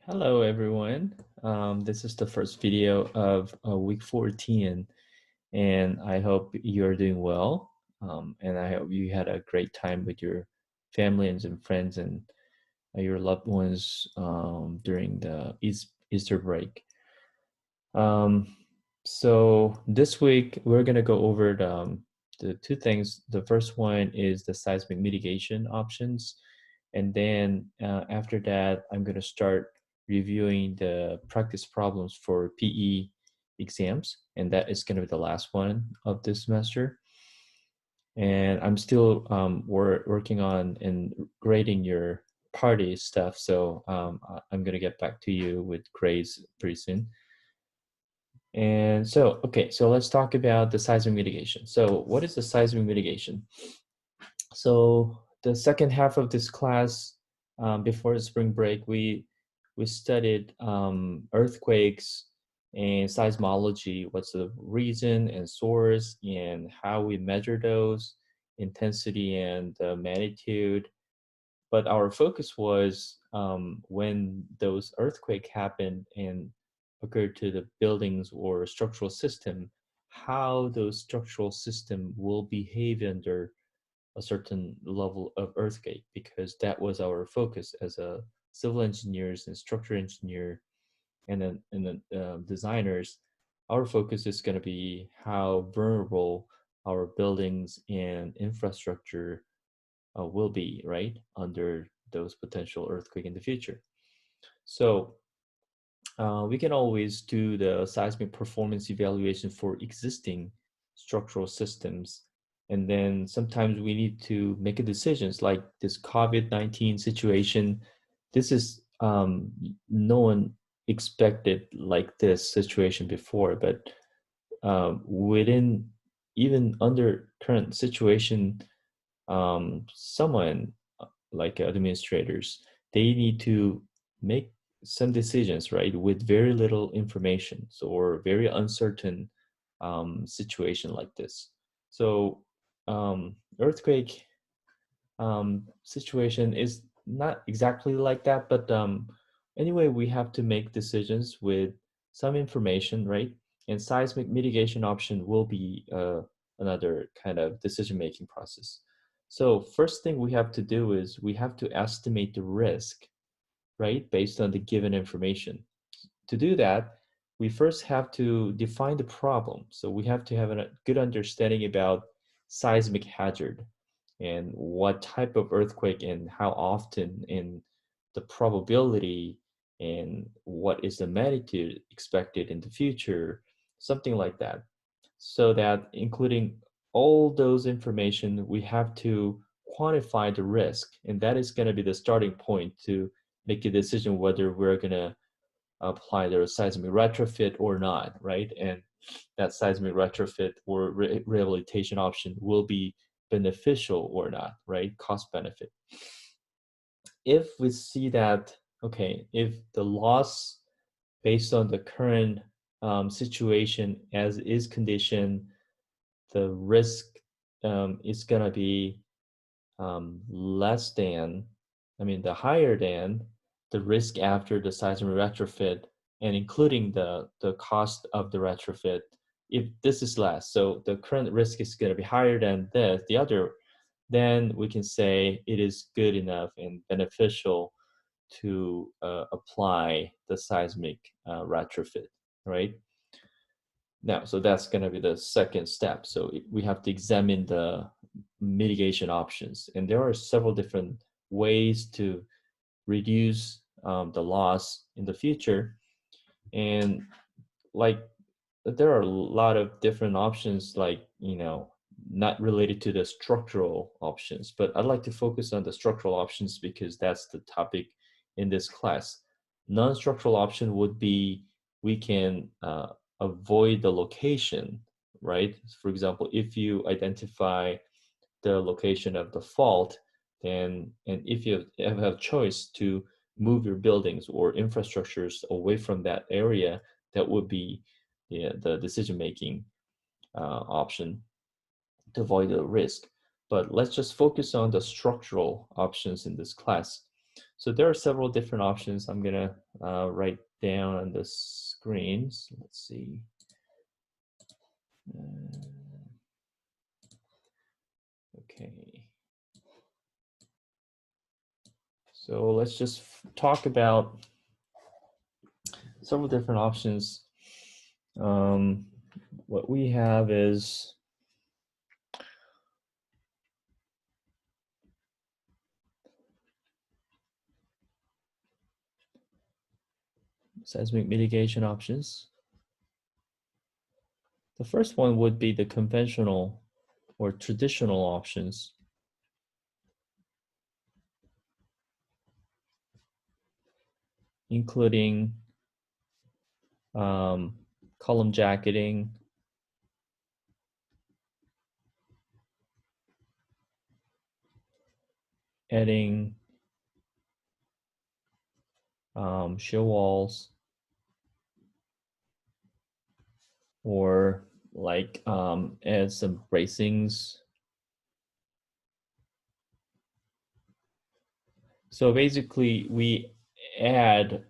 Hello, everyone. This is the first video of week 14, and I hope you're doing well. And I hope you had a great time with your family and some friends and your loved ones during the Easter break. Um, so this week, we're going to go over the two things. The first one is the seismic mitigation options. And then after that, I'm going to start reviewing the practice problems for PE exams. And that is going to be the last one of this semester. And I'm still working on and grading your party stuff. So I'm going to get back to you with grades pretty soon. And so, okay, so let's talk about the seismic mitigation. So what is the seismic mitigation? So the second half of this class, before the spring break, we studied earthquakes and seismology, what's the reason and source, and how we measure those, intensity and magnitude. But our focus was when those earthquake happened and occurred to the buildings or structural system, how those structural system will behave under a certain level of earthquake, because that was our focus as a civil engineers and structural engineer and designers. Our focus is going to be how vulnerable our buildings and infrastructure will be, right, under those potential earthquake in the future. So we can always do the seismic performance evaluation for existing structural systems. And then sometimes we need to make a decisions like this COVID-19 situation. This is no one expected like this situation before, but within even under current situation, someone like administrators, they need to make some decisions, right, with very little information, so or very uncertain situation like this. So earthquake situation is not exactly like that, but anyway, we have to make decisions with some information, right? And seismic mitigation option will be another kind of decision-making process. So first thing we have to do is we have to estimate the risk, right, based on the given information. To do that, we first have to define the problem. So we have to have a good understanding about seismic hazard and what type of earthquake and how often and the probability and what is the magnitude expected in the future, something like that. So that including all those information, we have to quantify the risk. And that is going to be the starting point to make a decision whether we're going to apply their seismic retrofit or not, right? And that seismic retrofit or rehabilitation option will be beneficial or not, right? Cost benefit. If we see that, okay, if the loss based on the current situation as is condition, the risk is gonna be less than, I mean, the higher than the risk after the seismic retrofit, and including the cost of the retrofit. If this is less, so the current risk is going to be higher than the other, then we can say it is good enough and beneficial to apply the seismic retrofit, right? Now, so that's going to be the second step. So we have to examine the mitigation options. And there are several different ways to reduce the loss in the future. And like, there are a lot of different options, like, not related to the structural options, but I'd like to focus on the structural options because that's the topic in this class. Non-structural option would be we can avoid the location, right? For example, if you identify the location of the fault, then, and if you have choice to move your buildings or infrastructures away from that area, that would be the decision-making option to avoid the risk. But let's just focus on the structural options in this class. So there are several different options. I'm gonna write down on the screens. Let's see. Okay. So let's just talk about several different options. What we have is seismic mitigation options. The first one would be the conventional or traditional options, including column jacketing, adding shear walls, or like add some bracings. So basically we add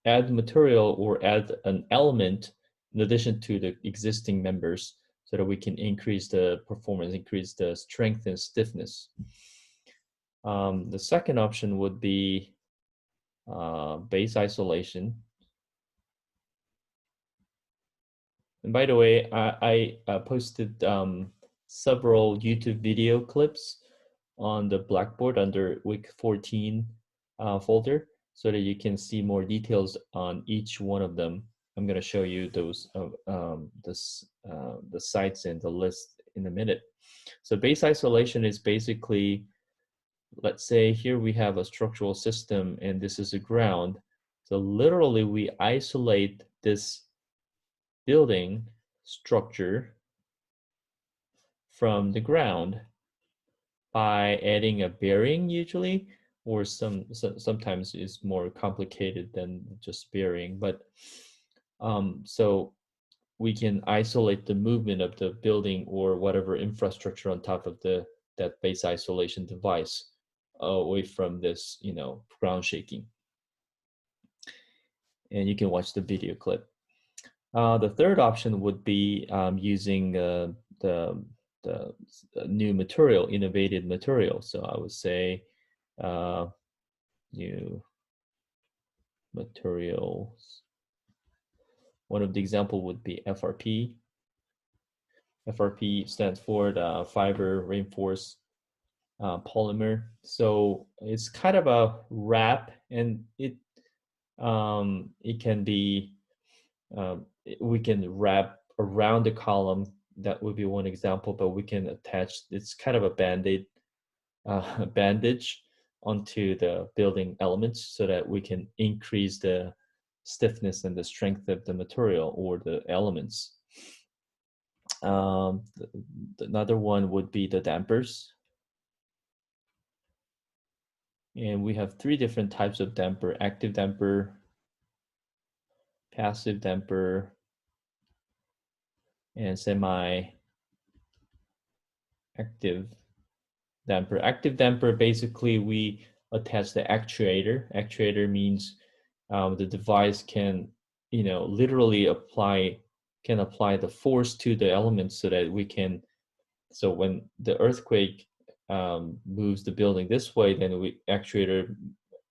material or add an element in addition to the existing members so that we can increase the performance, increase the strength and stiffness. The second option would be base isolation. And by the way, I posted several YouTube video clips on the Blackboard under week 14 folder so that you can see more details on each one of them. I'm going to show you those the sites and the list in a minute. So base isolation is basically, let's say here we have a structural system and this is a ground. So literally we isolate this building structure from the ground by adding a bearing usually, or sometimes it's more complicated than just bearing, but so we can isolate the movement of the building or whatever infrastructure on top of that base isolation device away from this, ground shaking. And you can watch the video clip. The third option would be using the new material, innovative material. So I would say new materials. One of the example would be FRP. FRP stands for the fiber reinforced polymer. So it's kind of a wrap, and it can be we can wrap around the column. That would be one example, but we can attach. It's kind of a band-aid bandage onto the building elements so that we can increase the stiffness and the strength of the material or the elements. Another one would be the dampers. And we have three different types of damper: active damper, passive damper, and semi-active damper. Active damper, basically we attach the actuator. Actuator means the device can, literally apply the force to the elements so that we can, so when the earthquake moves the building this way, then we actuator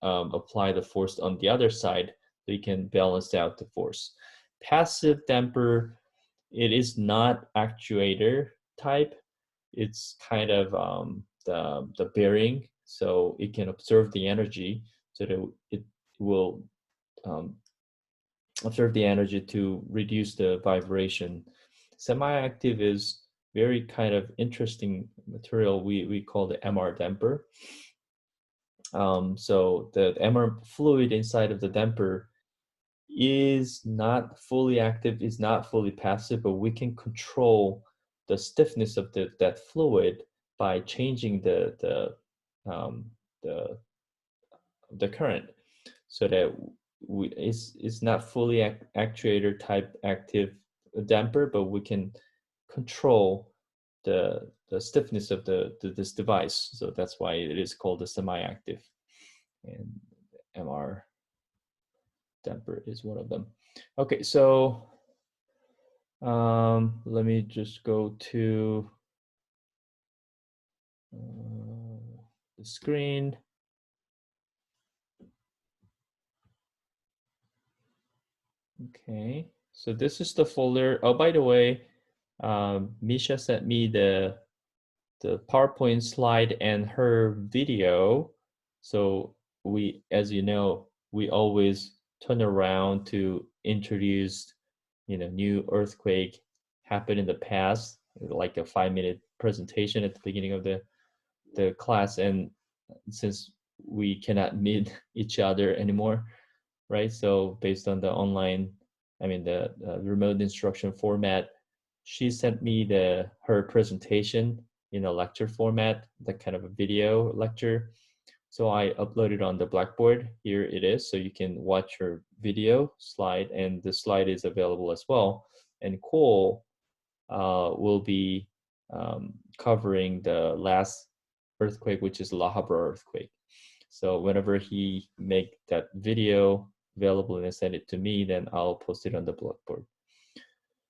apply the force on the other side so you can balance out the force. Passive damper, it is not actuator type. It's kind of the bearing, so it can observe the energy so that it will observe the energy to reduce the vibration. Semi-active is very kind of interesting material we call the MR damper. So the MR fluid inside of the damper is not fully active, is not fully passive, but we can control the stiffness of that fluid by changing the current, so that it's not fully actuator type active damper, but we can control the stiffness of this device. So that's why it is called a semi-active. and MR damper is one of them. Okay, so let me just go to the screen. Okay, so this is the folder. Oh, by the way, Misha sent me the PowerPoint slide and her video. So we, as you know, we always turn around to introduce, new earthquake happened in the past, like a 5-minute presentation at the beginning of the class. And since we cannot meet each other anymore, right? So based on the online, the remote instruction format, she sent me her presentation in a lecture format, that kind of a video lecture. So I uploaded on the Blackboard. Here it is. So you can watch her video slide, and the slide is available as well. And Cole will be covering the last earthquake, which is La Habra earthquake. So whenever he make that video available and send it to me, then I'll post it on the Blackboard.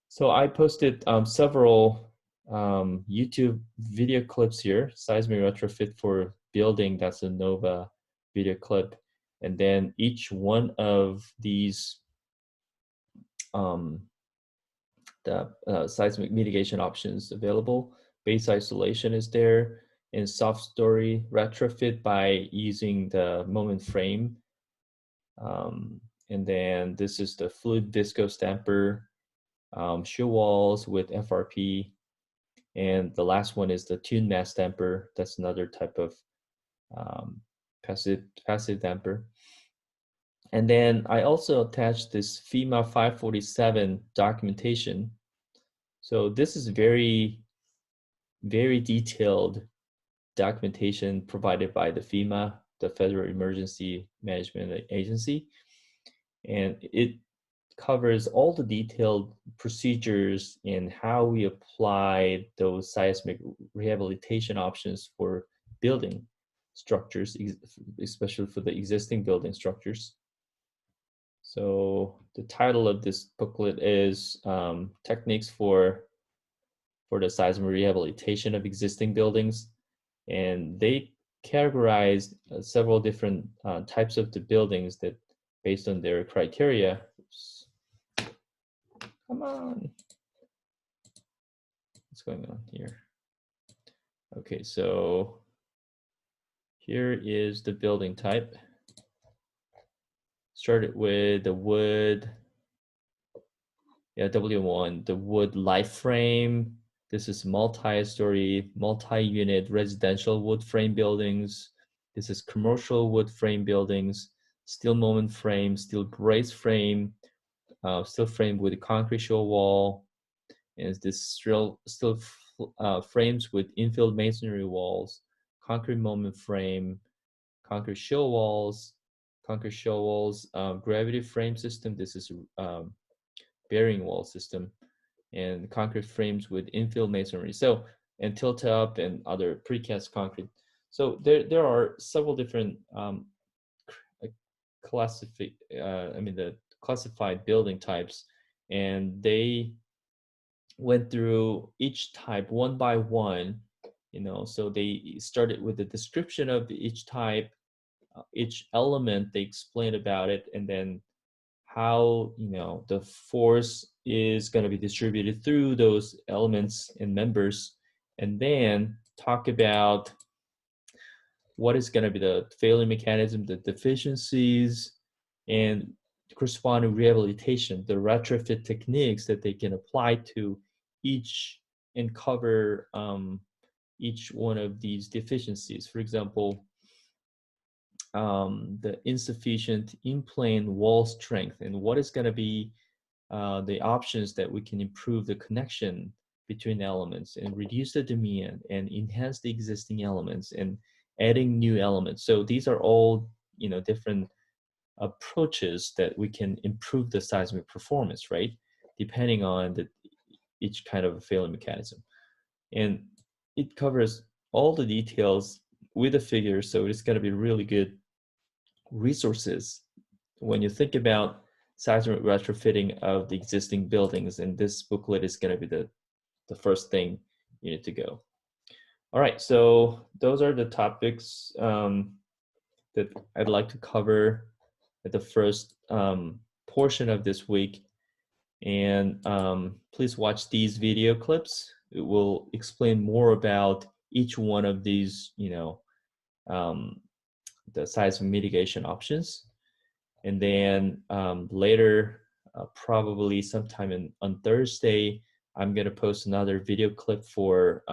So I posted several YouTube video clips here. Seismic retrofit for building, that's a NOVA video clip. And then each one of these the seismic mitigation options available. Base isolation is there. In soft story retrofit by using the moment frame. And then this is the fluid viscose damper, shear walls with FRP. And the last one is the tune mass damper. That's another type of passive damper. And then I also attached this FEMA 547 documentation. So this is very, very detailed documentation provided by the FEMA, the Federal Emergency Management Agency. And it covers all the detailed procedures and how we apply those seismic rehabilitation options for building structures, especially for the existing building structures. So the title of this booklet is Techniques for the Seismic Rehabilitation of Existing Buildings. And they categorized several different types of the buildings that based on their criteria. Oops. Come on. What's going on here? Okay, so here is the building type. Started with the wood, W1, the wood life frame. This is multi-story, multi-unit residential wood frame buildings. This is commercial wood frame buildings, steel moment frame, steel brace frame, steel frame with a concrete shell wall, and this steel frames with infill masonry walls, concrete moment frame, concrete shell walls, gravity frame system. This is bearing wall system, and concrete frames with infill masonry. So, and tilt up and other precast concrete. So there are several different the classified building types, and they went through each type one by one. So they started with the description of each type, each element. They explained about it, and then how the force is going to be distributed through those elements and members, and then talk about what is going to be the failure mechanism, the deficiencies, and corresponding rehabilitation, the retrofit techniques that they can apply to each and cover each one of these deficiencies. For example, the insufficient in-plane wall strength, and what is going to be the options that we can improve the connection between elements and reduce the demand and enhance the existing elements and adding new elements. So these are all different approaches that we can improve the seismic performance, right? Depending on each kind of a failure mechanism. And it covers all the details with the figures, so it's going to be really good resources. When you think about seismic retrofitting of the existing buildings, and this booklet is going to be the first thing you need to go. All right, so those are the topics that I'd like to cover at the first portion of this week. And please watch these video clips. It will explain more about each one of these, um, the seismic mitigation options. And then later, probably sometime on Thursday, I'm gonna post another video clip for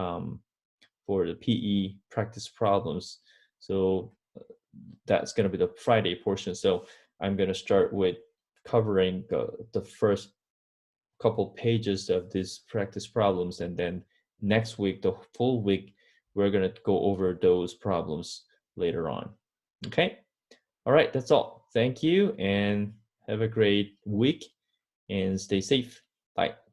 the PE practice problems. So that's gonna be the Friday portion. So I'm gonna start with covering the first couple pages of these practice problems, and then next week, the full week, we're gonna go over those problems later on. Okay. All right, that's all. Thank you and have a great week and stay safe. Bye.